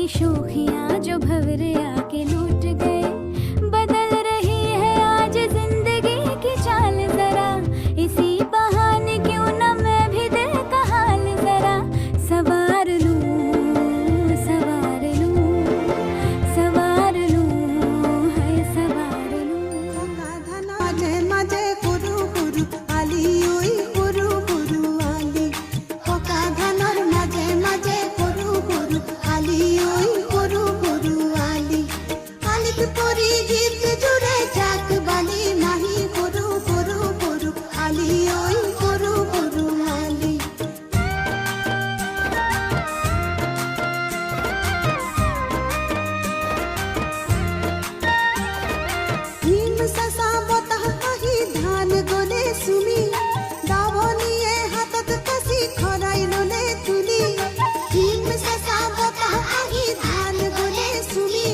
की शोखियां जो भंवरे आके लूट गए। बदल रही है आज जिंदगी की चाल जरा, इसी बहाने क्यों न मैं भी दिल का हाल जरा सवार लूं, सवार लूं, सवार लूं, है सवार लूं। মাঝে মাঝে কুরু কুরু আলি ওই কুরু কুরু আলি, পোকা ধানের মাঝে মাঝে কুরু কুরু আলি ওই কুরু কুরু আলি। আলিতে পরি গীত জুড়ে যাক বালি নাহি কুরু কুরু কুরু আলি ওই কুরু কুরু আলি। ভীম সাসা বতাহ আহি ধান গলে সুমি, দাবনিয়ে হাতত কাছি খরাই ললে তুলি। ভীম সাসা বতাহ আহি ধান গলে সুমি,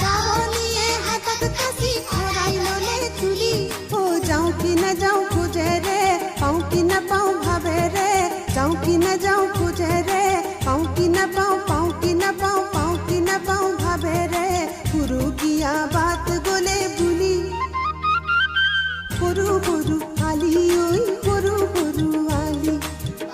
দাবনিয়ে হাতত কাছি খরাই ললে তুলি। ও যাও কি না যাও খুঁজে রে, পাও কি না পাও ভাবে রে, যাও কি না যাও খুঁজে রে, পাও কি না পাও, পাও কি না পাও, পাও কি না পাও ভাবে রে। গুরু কিয়া বাত গোলে বুলি, গুরু গুরু আলি ওই গুরু গুরু আলি।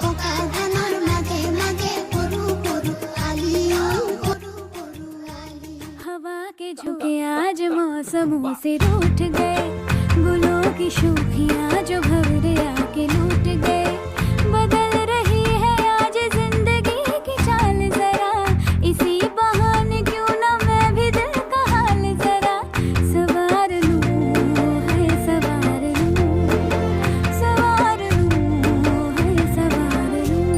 পোকা ধানের মাঝে মাঝে গুরু গুরু আলি ওই গুরু গুরু আলি। हवा के झोंके आज मौसमों से रूठ गए, गुलों की शोखियां जो भंवरे आके लूट गए। बदल रही है आज जिंदगी की चाल जरा, इसी बहाने क्यों न मैं भी दिल का हाल जरा सवार लूं, है सवार लूं, सवार लूं, है सवार लूं।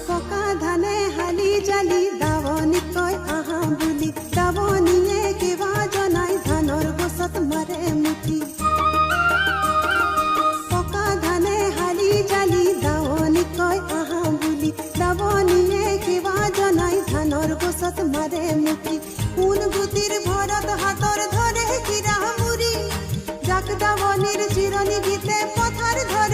পোকা ধানে হালি জালি, দাবনি কয় আহা বুলি, দাবনিয়ে কিবা জনাই ধানৰ গছত মাৰে মুঠি। পোকা ধানে হালি জালি, দাবনি কয় আহা বুলি, দাবনিয়ে কিবা জনাই ধানৰ গছত মাৰে মুঠি। কোন গুটিৰ ভৰত হাতৰ ধৰে কিৰা মুৰি, যাক দাবনিৰ চিৰণি গীতে পথাৰ ধৰে